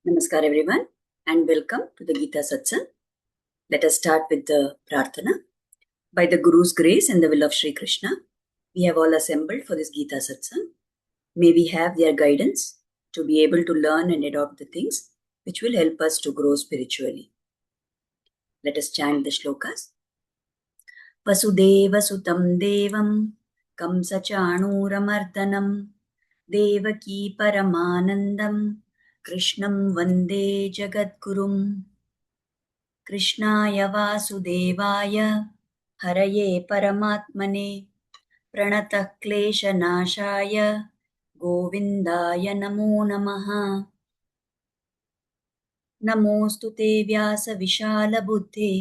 Namaskar everyone and welcome to the Gita Satsang. Let us start with the Prarthana. By the Guru's grace and the will of Sri Krishna, we have all assembled for this Gita Satsang. May we have their guidance to be able to learn and adopt the things which will help us to grow spiritually. Let us chant the shlokas. Vasudeva Sutam Devam Kamsachanuramardanam Devaki Paramanandam Krishnam Vande Jagadgurum कृष्णाय वासुदेवाय हरये परमात्मने प्रणतः क्लेशनाशाय गोविन्दाय नमो नमः। नमोऽस्तु ते व्यासविशालबुद्धे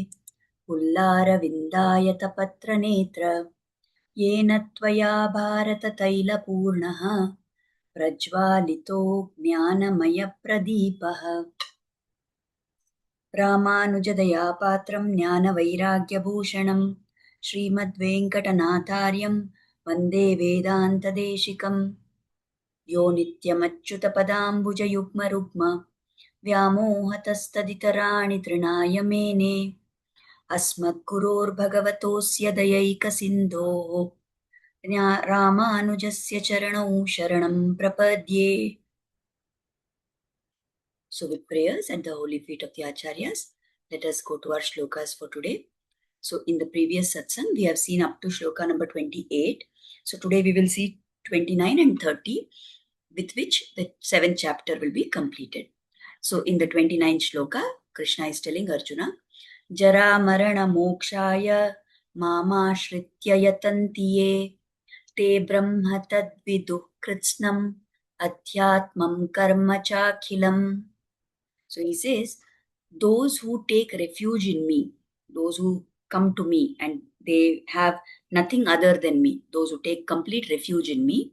पुल्लारविन्दायतपत्रनेत्र येन त्वया भारततैलपूर्णः प्रज्वालितो ज्ञानमयप्रदीपः रामानुजदयापात्रं ज्ञानवैराग्यभूषणं श्रीमद्वेङ्कटनाथार्यं वन्दे वेदान्तदेशिकं यो नित्यमच्युतपदाम्बुजयुग्मरुग्म व्यामोहतस्तदितराणि तृणाय मेने अस्मद्गुरोर्भगवतोऽस्य दयैकसिन्धोः रामानुजस्य चरणौ शरणं प्रपद्ये. So with prayers at the holy feet of the Acharyas, let us go to our shlokas for today. So in the previous satsang, we have seen up to shloka number 28. So today we will see 29 and 30, with which the 7th chapter will be completed. So in the 29th shloka, Krishna is telling Arjuna, Jara marana mokshaya mama shritya yatantiye te brahma tadviduh kritsnam adhyatmam karma chakhilam. So he says, those who take refuge in me, those who come to me and they have nothing other than me, those who take complete refuge in me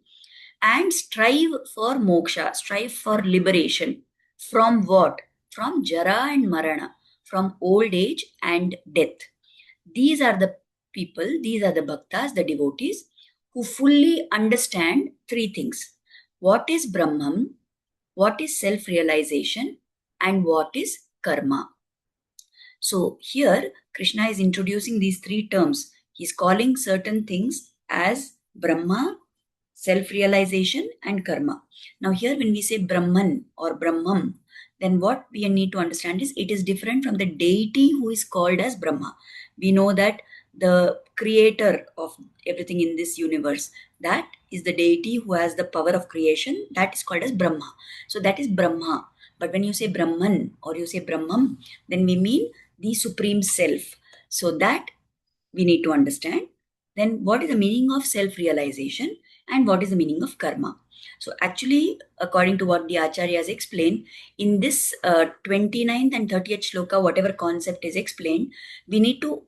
and strive for moksha, strive for liberation. From what? From jara and marana, from old age and death. These are the people, these are the bhaktas, the devotees, who fully understand three things. What is Brahman? What is self-realization? And what is karma? So here Krishna is introducing these three terms. He's calling certain things as Brahma, self-realization and karma. Now here when we say Brahman or Brahmam, then what we need to understand is it is different from the deity who is called as Brahma. We know that the creator of everything in this universe, that is the deity who has the power of creation, that is called as Brahma. So that is Brahma. But when you say Brahman or you say Brahmam, then we mean the supreme self. So that we need to understand. Then what is the meaning of self-realization and what is the meaning of karma? So actually, according to what the Acharyas explain, in this 29th and 30th shloka, whatever concept is explained, we need to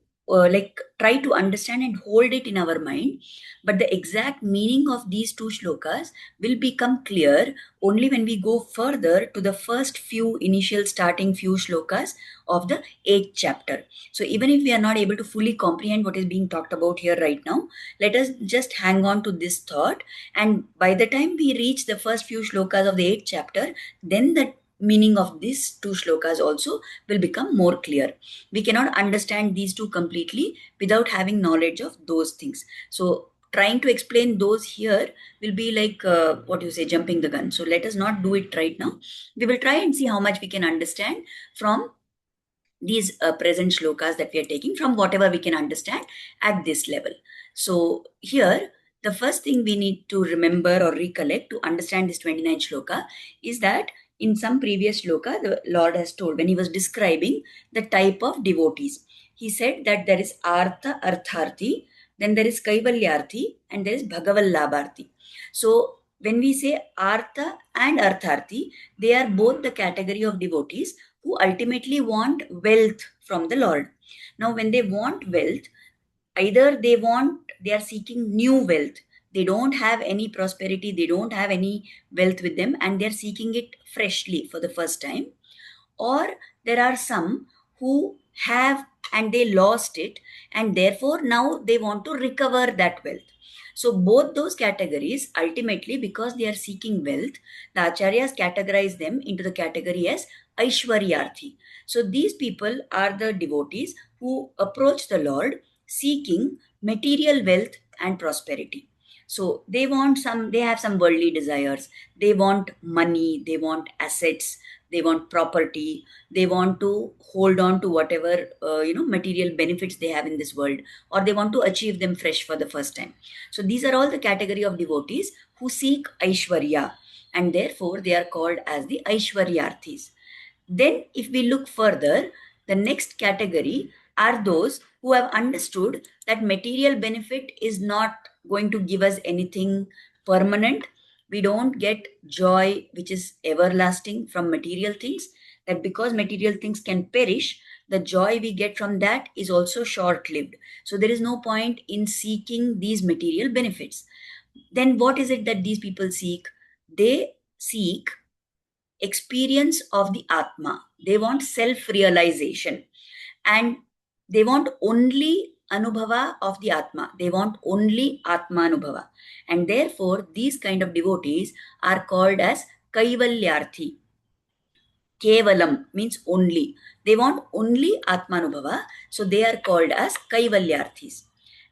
try to understand and hold it in our mind. But the exact meaning of these two shlokas will become clear only when we go further to the first few initial starting few shlokas of the 8th chapter. So even if we are not able to fully comprehend what is being talked about here right now, let us just hang on to this thought. And by the time we reach the first few shlokas of the 8th chapter, then the meaning of these two shlokas also will become more clear. We cannot understand these two completely without having knowledge of those things. So trying to explain those here will be like jumping the gun. So let us not do it right now. We will try and see how much we can understand from these present shlokas that we are taking, from whatever we can understand at this level. So here the first thing we need to remember or recollect to understand this 29th shloka is that in some previous shloka the Lord has told, when he was describing the type of devotees, he said that there is artha artharthi, then there is kaivalyarthi, and there is bhagavallabharthi. So when we say artha and artharthi, they are both the category of devotees who ultimately want wealth from the Lord. Now, when they want wealth, either they are seeking new wealth. They don't have any prosperity, they don't have any wealth with them, and they're seeking it freshly for the first time. Or there are some who have and they lost it, and therefore now they want to recover that wealth. So both those categories, ultimately, because they are seeking wealth, the acharyas categorize them into the category as Aishwaryarthi. So these people are the devotees who approach the Lord seeking material wealth and prosperity. So they have some worldly desires. They want money, they want assets, they want property, they want to hold on to whatever, material benefits they have in this world, or they want to achieve them fresh for the first time. So these are all the category of devotees who seek Aishwarya, and therefore they are called as the Aishwaryarthis. Then, if we look further, the next category are those who have understood that material benefit is not going to give us anything permanent. We don't get joy which is everlasting from material things, that because material things can perish, the joy we get from that is also short lived. So, there is no point in seeking these material benefits. Then, what is it that these people seek? They seek experience of the Atma. They want self realization, and they want only Anubhava of the Atma. They want only Atma Anubhava. And therefore, these kind of devotees are called as Kaivalyarthi. Kevalam means only. They want only Atmanubhava, so they are called as Kaivalyarthis.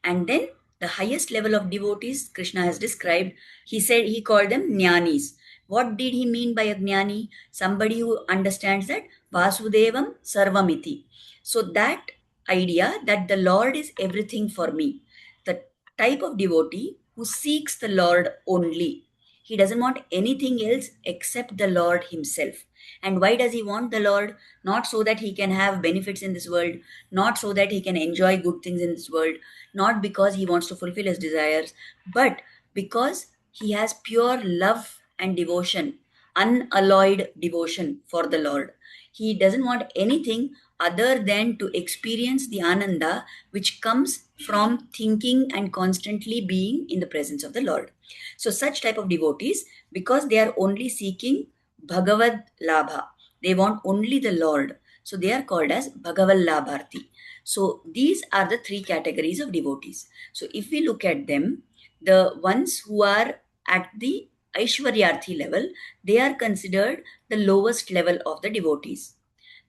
And then the highest level of devotees Krishna has described, he called them Jnanis. What did he mean by a Jnani? Somebody who understands that Vasudevam Sarvamiti. So that idea that the Lord is everything for me. The type of devotee who seeks the Lord only. He doesn't want anything else except the Lord himself. And why does he want the Lord? Not so that he can have benefits in this world, not so that he can enjoy good things in this world, not because he wants to fulfill his desires, but because he has pure love and devotion, unalloyed devotion for the Lord. He doesn't want anything other than to experience the ananda which comes from thinking and constantly being in the presence of the Lord. So, such type of devotees, because they are only seeking Bhagavad Labha. They want only the Lord. So they are called as Bhagavad Labharti. So these are the three categories of devotees. So if we look at them, the ones who are at the Aishwaryarthi level, they are considered the lowest level of the devotees.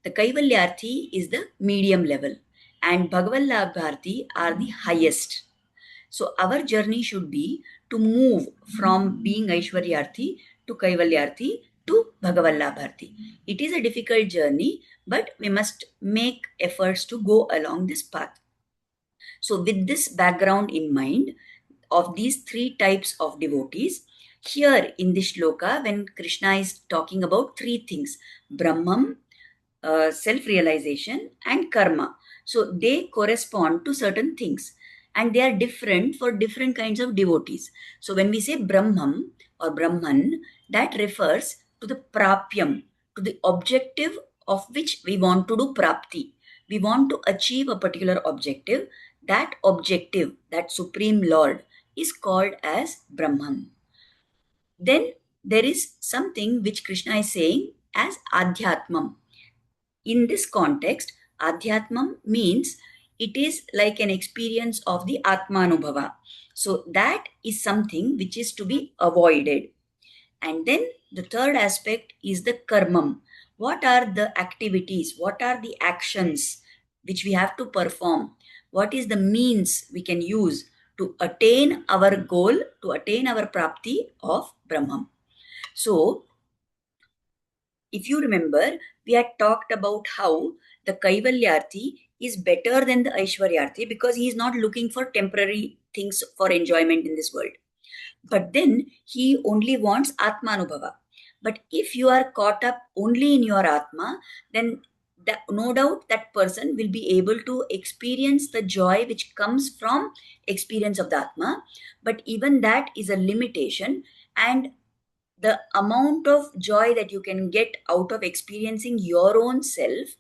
The Kaivalyarthi is the medium level, and Bhagavad Labharti are the highest. So our journey should be to move from being Aishwaryarthi to Kaivalyarthi to Bhagavallabharti. It is a difficult journey, but we must make efforts to go along this path. So with this background in mind of these three types of devotees, here in this shloka, when Krishna is talking about three things, Brahmam, self-realization and karma. So they correspond to certain things, and they are different for different kinds of devotees. So when we say Brahmam or Brahman, that refers to the prapyam, to the objective of which we want to do prapti. We want to achieve a particular objective. That objective, that supreme Lord, is called as Brahman. Then there is something which Krishna is saying as Adhyatmam. In this context, Adhyatmam means it is like an experience of the Atmanubhava. So that is something which is to be avoided. And then the third aspect is the karmam. What are the activities? What are the actions which we have to perform? What is the means we can use to attain our goal, to attain our prapti of Brahman? So, if you remember, we had talked about how the Kaivalyarthi is better than the Aishwaryarthi because he is not looking for temporary things for enjoyment in this world. But then he only wants Atmanubhava. But if you are caught up only in your Atma, then no doubt that person will be able to experience the joy which comes from experience of the Atma. But even that is a limitation, and the amount of joy that you can get out of experiencing your own self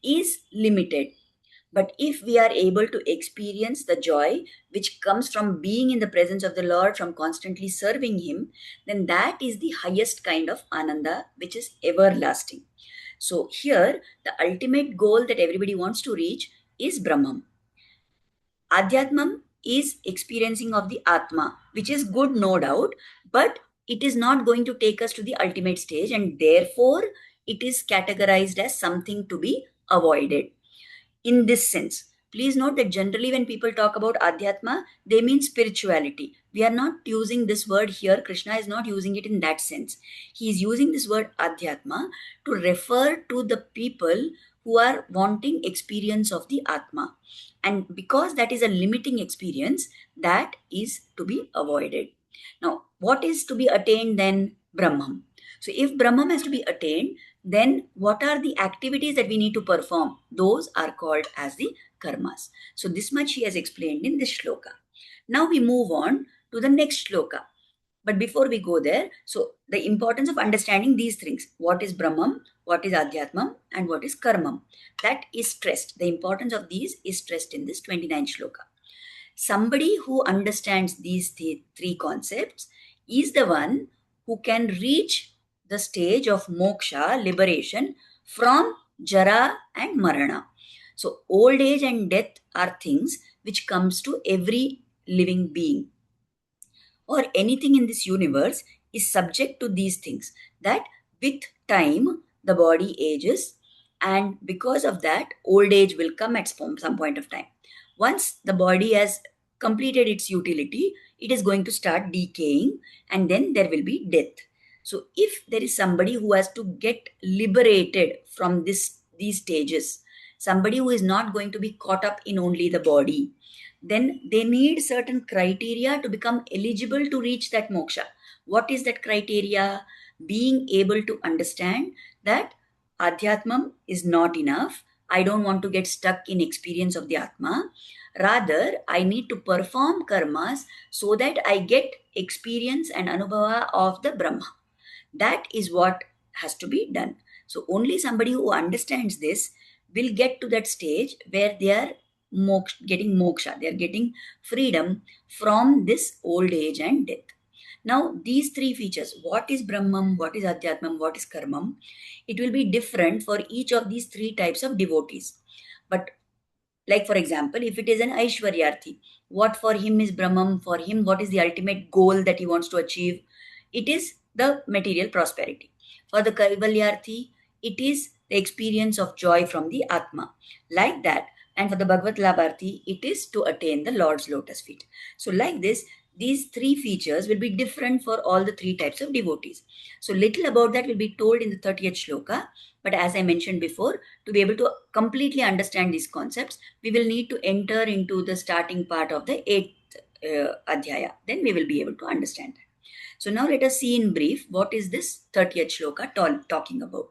is limited. But if we are able to experience the joy which comes from being in the presence of the Lord, from constantly serving Him, then that is the highest kind of ananda, which is everlasting. So here, the ultimate goal that everybody wants to reach is Brahman. Adhyatmam is experiencing of the Atma, which is good, no doubt, but it is not going to take us to the ultimate stage, and therefore it is categorized as something to be avoided. In this sense, please note that generally when people talk about Adhyatma, they mean spirituality. We are not using this word here. Krishna is not using it in that sense. He is using this word Adhyatma to refer to the people who are wanting experience of the Atma. And because that is a limiting experience, that is to be avoided. Now, what is to be attained then? Brahman. So if Brahman has to be attained, then what are the activities that we need to perform? Those are called as the karmas. So this much he has explained in this shloka. Now we move on to the next shloka. But before we go there, so the importance of understanding these things, what is Brahman, what is Adhyatmam, and what is Karmam, that is stressed. The importance of these is stressed in this 29th shloka. Somebody who understands these three concepts is the one who can reach the stage of moksha, liberation from jara and marana. So old age and death are things which comes to every living being, or anything in this universe is subject to these things, that with time the body ages, and because of that old age will come at some point of time. Once the body has completed its utility, it is going to start decaying, and then there will be death. So if there is somebody who has to get liberated from these stages, somebody who is not going to be caught up in only the body, then they need certain criteria to become eligible to reach that moksha. What is that criteria? Being able to understand that Adhyatmam is not enough. I don't want to get stuck in experience of the Atma. Rather, I need to perform karmas so that I get experience and anubhava of the Brahma. That is what has to be done. So only somebody who understands this will get to that stage where they are getting moksha, they are getting freedom from this old age and death. Now, these three features, what is Brahman, what is Adhyatmam, what is Karmam, it will be different for each of these three types of devotees. But like, for example, if it is an Aishwaryarthi, what for him is Brahman? For him, what is the ultimate goal that he wants to achieve? It is the material prosperity. For the Kaivalyarthi, it is the experience of joy from the Atma. Like that. And for the Bhagavat Labharthi, it is to attain the Lord's lotus feet. So like this, these three features will be different for all the three types of devotees. So little about that will be told in the 30th shloka. But as I mentioned before, to be able to completely understand these concepts, we will need to enter into the starting part of the 8th adhyaya. Then we will be able to understand that. So now let us see in brief what is this 30th shloka talking about.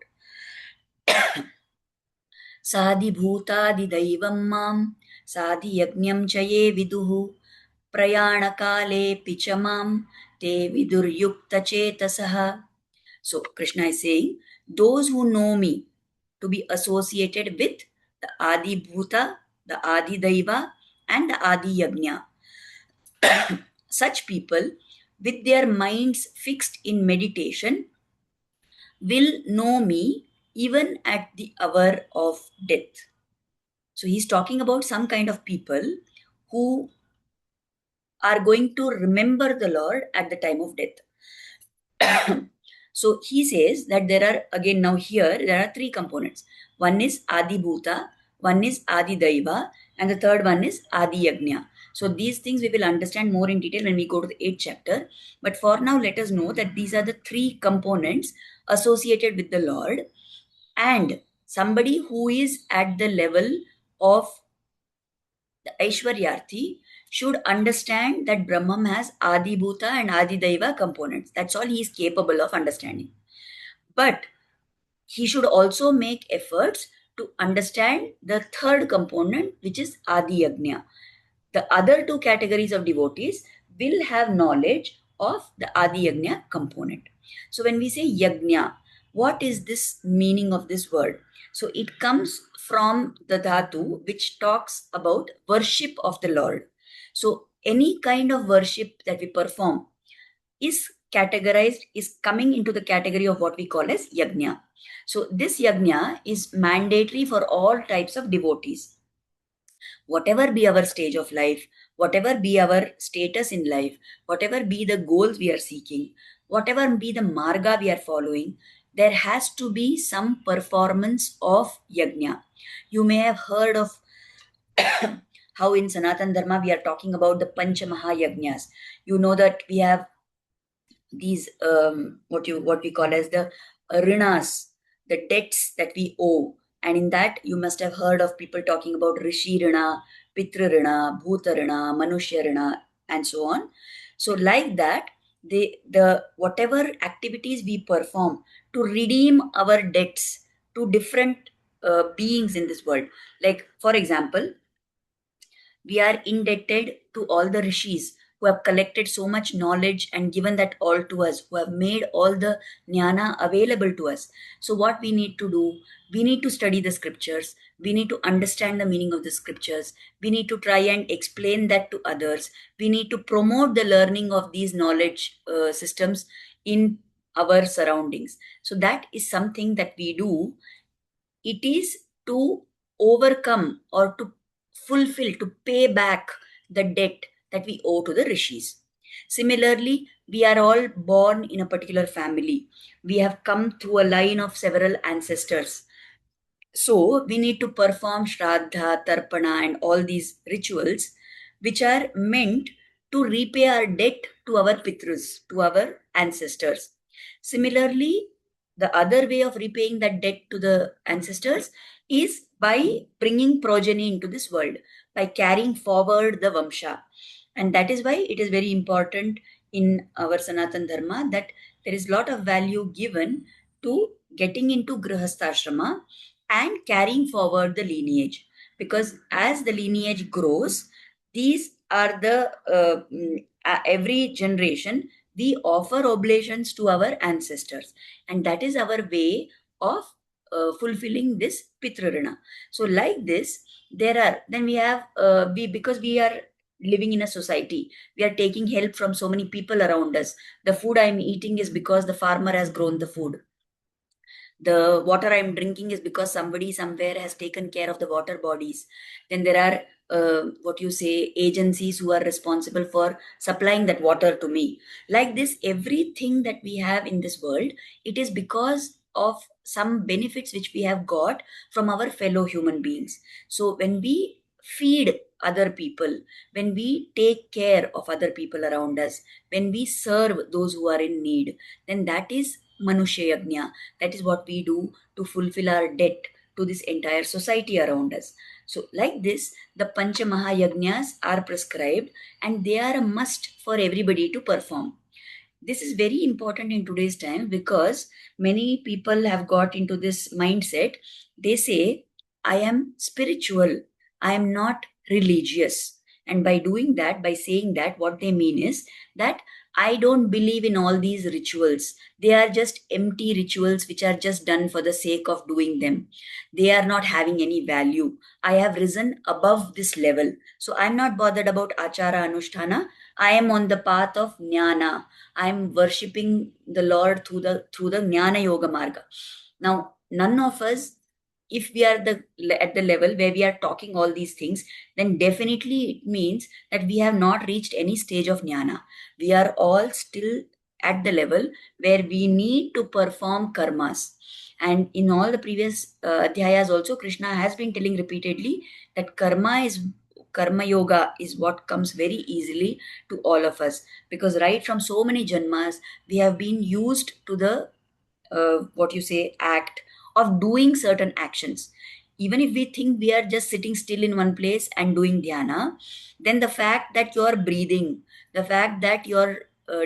साधिभूतादिदैवं मां साधियज्ञं च ये विदुः प्रयाणकालेऽपि च मां ते विदुर्युक्तचेतसः. So Krishna is saying, those who know me to be associated with the Adi Bhuta, the Adi Daiva, and the Adi Yajna, such people with their minds fixed in meditation will know me even at the hour of death. So he's talking about some kind of people who are going to remember the Lord at the time of death. So he says that there are, again now here, there are three components. One is Adi Bhuta, one is Adi Daiva, and the third one is Adi Yajna. So these things we will understand more in detail when we go to the 8th chapter. But for now, let us know that these are the three components associated with the Lord. And somebody who is at the level of the Aishwaryarthi should understand that Brahman has Adi Bhuta and Adi Daiva components. That's all he is capable of understanding. But he should also make efforts to understand the third component, which is Adi Yajna. The other two categories of devotees will have knowledge of the Adi Yajna component. So when we say Yajna, what is this meaning of this word? So it comes from the dhatu, which talks about worship of the Lord. So any kind of worship that we perform is categorized, is coming into the category of what we call as Yajna. So this Yajna is mandatory for all types of devotees. Whatever be our stage of life, whatever be our status in life, whatever be the goals we are seeking, whatever be the marga we are following, there has to be some performance of yajna. You may have heard of how in Sanatan Dharma we are talking about the Pancha Mahayagnas. You know that we have these what we call as the rinas, the debts that we owe, and in that you must have heard of people talking about rishi rina, pitra rina, bhuta rina, manushya rina, and so on. So like that, the whatever activities we perform to redeem our debts to different beings in this world, like for example, we are indebted to all the rishis who have collected so much knowledge and given that all to us, who have made all the jnana available to us. So, what we need to do, we need to study the scriptures, we need to understand the meaning of the scriptures, we need to try and explain that to others, we need to promote the learning of these knowledge systems in our surroundings. So, that is something that we do. It is to overcome or to fulfill, to pay back the debt that we owe to the rishis. Similarly, we are all born in a particular family. We have come through a line of several ancestors. So we need to perform Shraddha, Tarpana, and all these rituals, which are meant to repay our debt to our Pitrus, to our ancestors. Similarly, the other way of repaying that debt to the ancestors is by bringing progeny into this world, by carrying forward the Vamsha. And that is why it is very important in our Sanatan Dharma that there is a lot of value given to getting into Grihastha and carrying forward the lineage. Because as the lineage grows, these are the every generation we offer oblations to our ancestors, and that is our way of fulfilling this pitrarana. So like this, there are then we have we because we are living in a society, we are taking help from so many people around us. The food I'm eating is because the farmer has grown the food. The water I'm drinking is because somebody somewhere has taken care of the water bodies. Then there are what you say agencies who are responsible for supplying that water to me. Like this, everything that we have in this world, it is because of some benefits which we have got from our fellow human beings. So when we feed other people, when we take care of other people around us, when we serve those who are in need, then that is Manushya Yajna. That is what we do to fulfill our debt to this entire society around us. So, like this, the Pancha Mahayajnas are prescribed and they are a must for everybody to perform. This is very important in today's time because many people have got into this mindset. They say, I am spiritual, I am not religious. And by doing that, by saying that, what they mean is that I don't believe in all these rituals. They are just empty rituals which are just done for the sake of doing them. They are not having any value. I have risen above this level. So I'm not bothered about Achara Anushtana. I am on the path of Jnana. I am worshipping the Lord through the Jnana Yoga Marga. Now, none of us, if we are at the level where we are talking all these things, then definitely it means that we have not reached any stage of Jnana. We are all still at the level where we need to perform karmas. And in all the previous adhyayas also, Krishna has been telling repeatedly that karma yoga is what comes very easily to all of us, because right from so many janmas we have been used to the what you say act of doing certain actions. Even if we think we are just sitting still in one place and doing dhyana, then the fact that you are breathing, the fact that your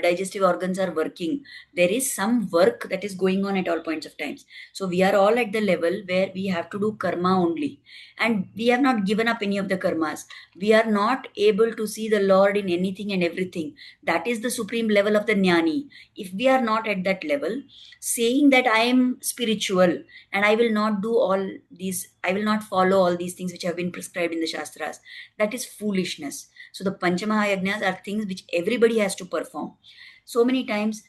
digestive organs are working, there is some work that is going on at all points of times. So we are all at the level where we have to do karma only, and we have not given up any of the karmas. We are not able to see the Lord in anything and everything. That is the supreme level of the jnani. If we are not at that level, saying that I am spiritual and I will not do all these, I will not follow all these things which have been prescribed in the Shastras, that is foolishness. So the Panchamahayagnas are things which everybody has to perform. So many times,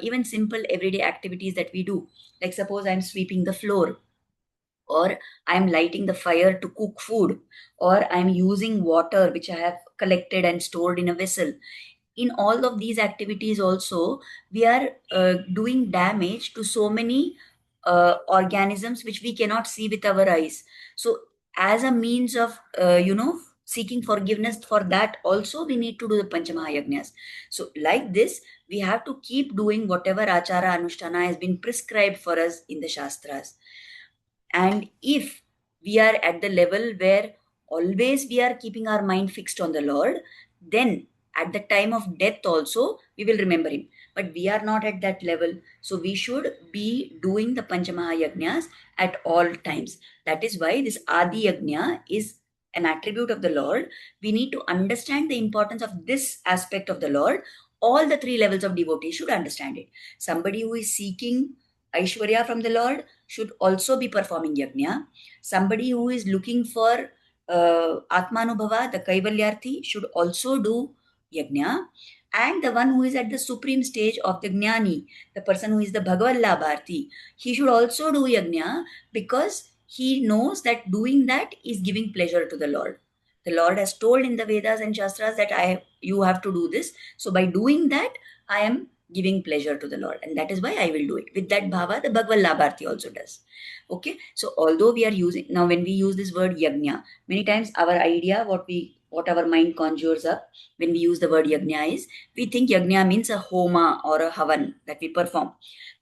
even simple everyday activities that we do, like suppose I'm sweeping the floor, or I'm lighting the fire to cook food, or I'm using water which I have collected and stored in a vessel. In all of these activities also, we are doing damage to so many organisms which we cannot see with our eyes. So as a means of seeking forgiveness for that also, we need to do the Panchamahayagnas. So like this, we have to keep doing whatever achara anushtana has been prescribed for us in the Shastras. And if we are at the level where always we are keeping our mind fixed on the Lord, then at the time of death also we will remember Him. But we are not at that level. So we should be doing the Panchamahayagnas at all times. That is why this Adi Yagna is an attribute of the Lord. We need to understand the importance of this aspect of the Lord. All the three levels of devotee should understand it. Somebody who is seeking Aishwarya from the Lord should also be performing yajna. Somebody who is looking for Atmanubhava, the Kaivalyarthi, should also do yajna. And the one who is at the supreme stage of the Jnani, the person who is the Bhagavad Labharti, he should also do yajna because he knows that doing that is giving pleasure to the Lord. The Lord has told in the Vedas and Shastras that you have to do this. So by doing that, I am giving pleasure to the Lord. And that is why I will do it. With that bhava, the Bhagavad Labharti also does. Okay. So although we are using, now when we use this word yajna, many times our idea, what our mind conjures up when we use the word yajna is, we think yajna means a homa or a havan that we perform.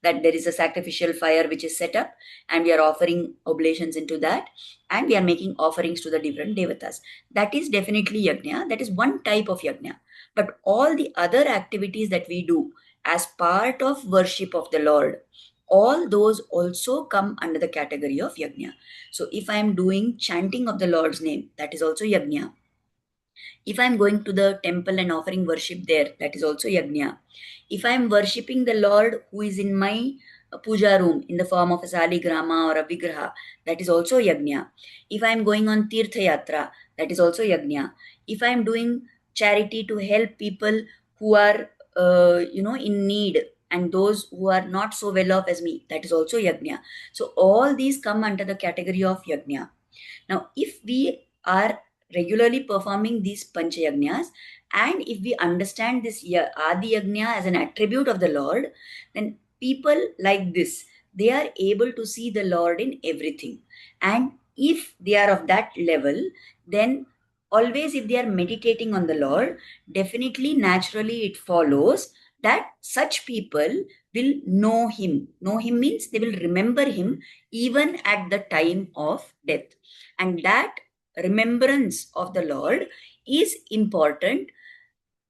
That there is a sacrificial fire which is set up and we are offering oblations into that and we are making offerings to the different devatas. That is definitely yajna. That is one type of yajna. But all the other activities that we do as part of worship of the Lord, all those also come under the category of yajna. So if I am doing chanting of the Lord's name, that is also yajna. If I am going to the temple and offering worship there, that is also yajna. If I am worshipping the Lord who is in my puja room in the form of a saligrama or a vigraha, that is also yajna. If I am going on tirtha yatra, that is also yajna. If I am doing charity to help people who are in need and those who are not so well off as me, that is also yajna. So all these come under the category of yajna. Now, if we are regularly performing these panchayagnas and if we understand this Adi Yagna as an attribute of the Lord, then people like this, they are able to see the Lord in everything. And if they are of that level, then always if they are meditating on the Lord, definitely naturally it follows that such people will know Him. Know Him means they will remember Him even at the time of death. And that remembrance of the Lord is important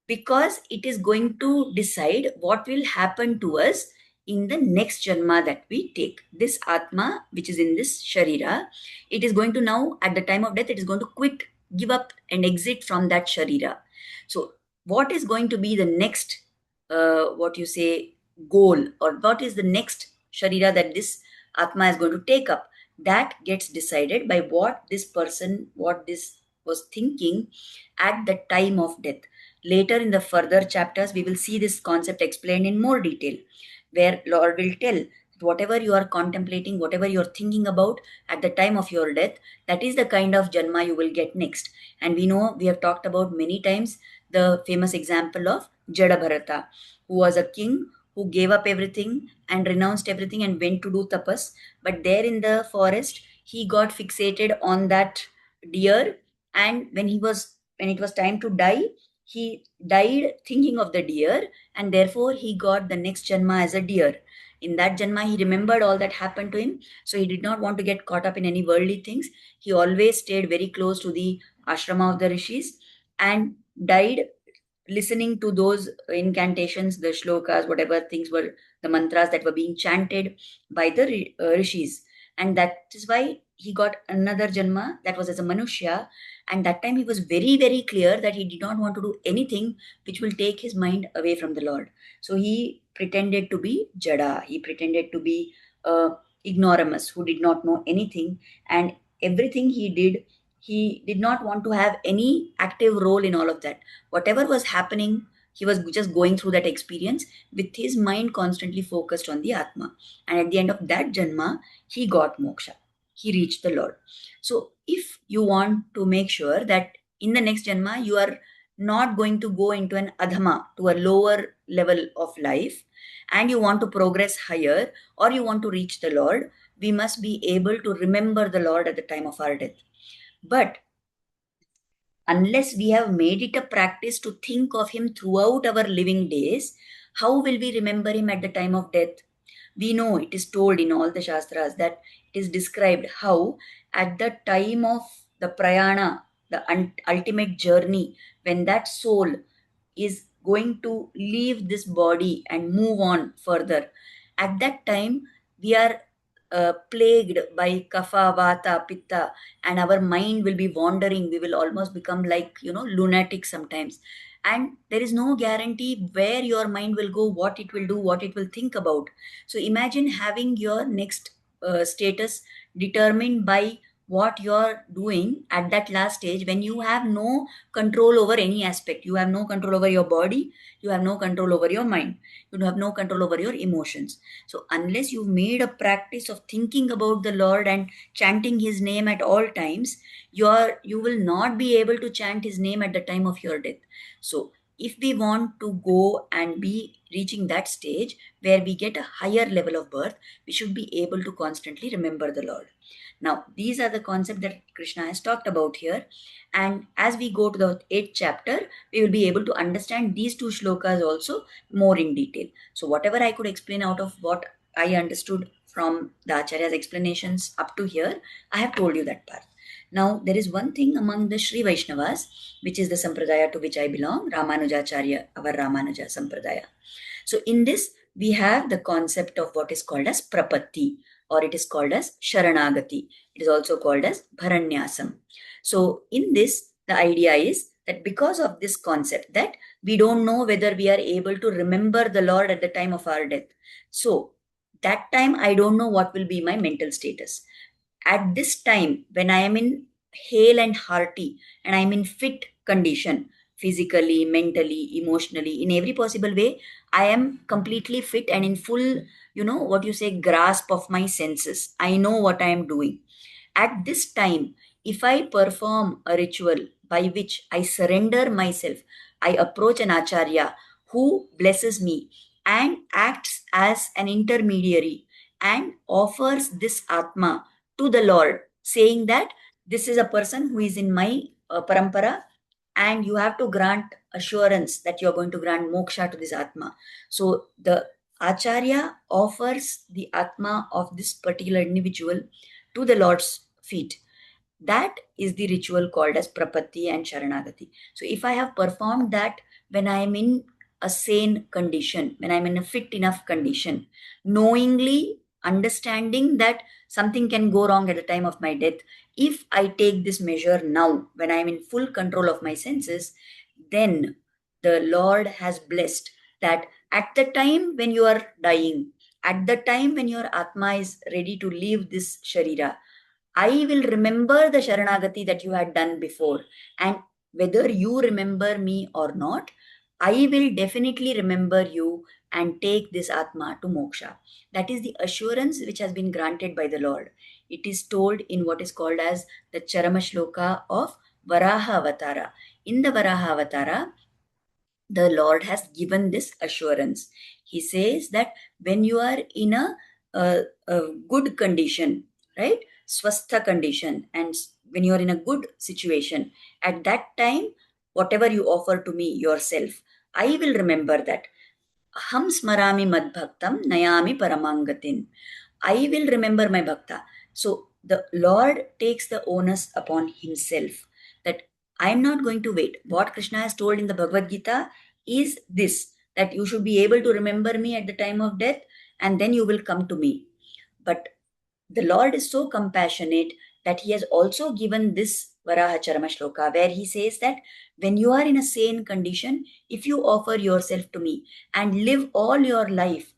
because it is going to decide what will happen to us in the next janma that we take. This Atma, which is in this Sharira, it is going to now, at the time of death, it is going to quit, give up, and exit from that Sharira. So, what is going to be the next, goal, or what is the next Sharira that this Atma is going to take up? That gets decided by what this was thinking at the time of death. Later in the further chapters, we will see this concept explained in more detail, where Lord will tell whatever you are contemplating, whatever you are thinking about at the time of your death, that is the kind of janma you will get next. And we know, we have talked about many times the famous example of Jada Bharata, who was a king who gave up everything and renounced everything and went to do tapas. But there in the forest, he got fixated on that deer, and when it was time to die, he died thinking of the deer, and therefore he got the next janma as a deer. In that janma, he remembered all that happened to him, so he did not want to get caught up in any worldly things. He always stayed very close to the ashrama of the rishis and died listening to those incantations, the shlokas, whatever things were, the mantras that were being chanted by the rishis. And that is why he got another janma, that was as a Manushya. And that time he was very, very clear that he did not want to do anything which will take his mind away from the Lord. So he pretended to be Jada. He pretended to be ignoramus, who did not know anything. And everything he did not want to have any active role in all of that. Whatever was happening, he was just going through that experience with his mind constantly focused on the Atma. And at the end of that Janma, he got moksha. He reached the Lord. So if you want to make sure that in the next Janma, you are not going to go into an adhama, to a lower level of life, and you want to progress higher, or you want to reach the Lord, we must be able to remember the Lord at the time of our death. But unless we have made it a practice to think of Him throughout our living days, how will we remember Him at the time of death? We know it is told in all the Shastras that it is described how at the time of the prayana, the ultimate journey, when that soul is going to leave this body and move on further, at that time we are plagued by kapha, vata, pitta, and our mind will be wandering. We will almost become like, lunatic sometimes. And there is no guarantee where your mind will go, what it will do, what it will think about. So imagine having your next status determined by what you're doing at that last stage, when you have no control over any aspect. You have no control over your body, you have no control over your mind, you have no control over your emotions. So unless you've made a practice of thinking about the Lord and chanting His name at all times, you will not be able to chant His name at the time of your death. So if we want to go and be reaching that stage where we get a higher level of birth, we should be able to constantly remember the Lord. Now, these are the concepts that Krishna has talked about here. And as we go to the 8th chapter, we will be able to understand these two shlokas also more in detail. So, whatever I could explain out of what I understood from the Acharya's explanations up to here, I have told you that part. Now, there is one thing among the Sri Vaishnavas, which is the Sampradaya to which I belong, Ramanujacharya, our Ramanuja Sampradaya. So, in this, we have the concept of what is called as Prapatti, or it is called as Sharanagati. It is also called as Bharanyasam. So, in this, the idea is that because of this concept, that we don't know whether we are able to remember the Lord at the time of our death. So, that time I don't know what will be my mental status. At this time, when I am in hale and hearty and I am in fit condition, physically, mentally, emotionally, in every possible way, I am completely fit and in full, what you say, grasp of my senses. I know what I am doing. At this time, if I perform a ritual by which I surrender myself, I approach an acharya who blesses me and acts as an intermediary and offers this Atma to the Lord, saying that this is a person who is in my parampara, and you have to grant assurance that you are going to grant moksha to this Atma. So the Acharya offers the Atma of this particular individual to the Lord's feet. That is the ritual called as Prapatti and Sharanagati. So if I have performed that when I am in a sane condition, when I'm in a fit enough condition, knowingly understanding that something can go wrong at the time of my death, if I take this measure now, when I'm in full control of my senses, then the Lord has blessed that at the time when you are dying, at the time when your Atma is ready to leave this Sharira, I will remember the Sharanagati that you had done before. And whether you remember me or not, I will definitely remember you and take this Atma to moksha. That is the assurance which has been granted by the Lord. It is told in what is called as the Charama Shloka of Varaha Avatara. In the Varaha Avatara, the Lord has given this assurance. He says that when you are in a good condition, right? Swastha condition, and when you are in a good situation, at that time, whatever you offer to me yourself, I will remember that. Aham smarami madbhaktam nayami paramangatin. I will remember my bhakta. So the Lord takes the onus upon himself that I am not going to wait. What Krishna has told in the Bhagavad Gita is this, that you should be able to remember me at the time of death and then you will come to me. But the Lord is so compassionate that he has also given this Varaha Charama Shloka, where he says that when you are in a sane condition, if you offer yourself to me and live all your life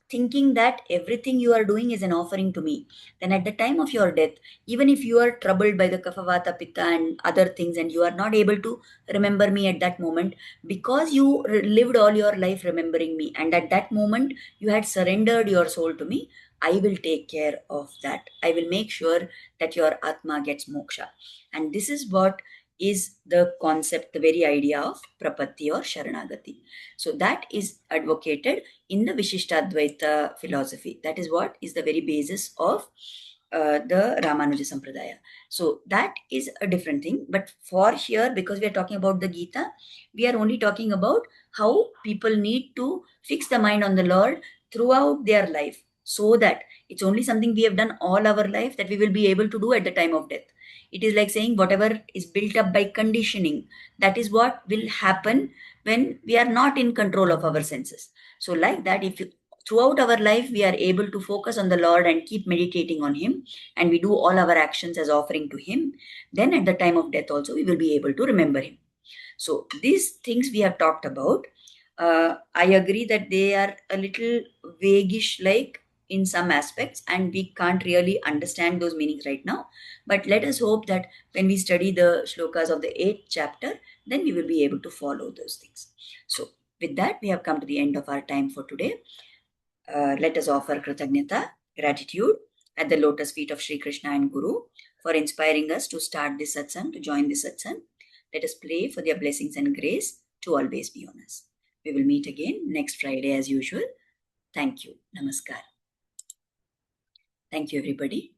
thinking that everything you are doing is an offering to me, then at the time of your death, even if you are troubled by the Kaphavata, Pitta, and other things, and you are not able to remember me at that moment, because you lived all your life remembering me, and at that moment you had surrendered your soul to me, I will take care of that. I will make sure that your Atma gets moksha. And this is what is the concept, the very idea of Prapatti or Sharanagati. So that is advocated in the Vishishtadvaita philosophy. That is what is the very basis of the Ramanuja Sampradaya. So that is a different thing. But for here, because we are talking about the Gita, we are only talking about how people need to fix the mind on the Lord throughout their life, so that it's only something we have done all our life that we will be able to do at the time of death. It is like saying whatever is built up by conditioning, that is what will happen when we are not in control of our senses. So like that, if you, throughout our life we are able to focus on the Lord and keep meditating on Him, and we do all our actions as offering to Him, then at the time of death also we will be able to remember Him. So these things we have talked about. I agree that they are a little vaguish like in some aspects, and we can't really understand those meanings right now. But let us hope that when we study the shlokas of the 8th chapter, then we will be able to follow those things. So with that, we have come to the end of our time for today. Let us offer Kritagnyata, gratitude, at the lotus feet of Sri Krishna and Guru for inspiring us to start this satsang, to join this satsang. Let us pray for their blessings and grace to always be on us. We will meet again next Friday as usual. Thank you. Namaskar. Thank you, everybody.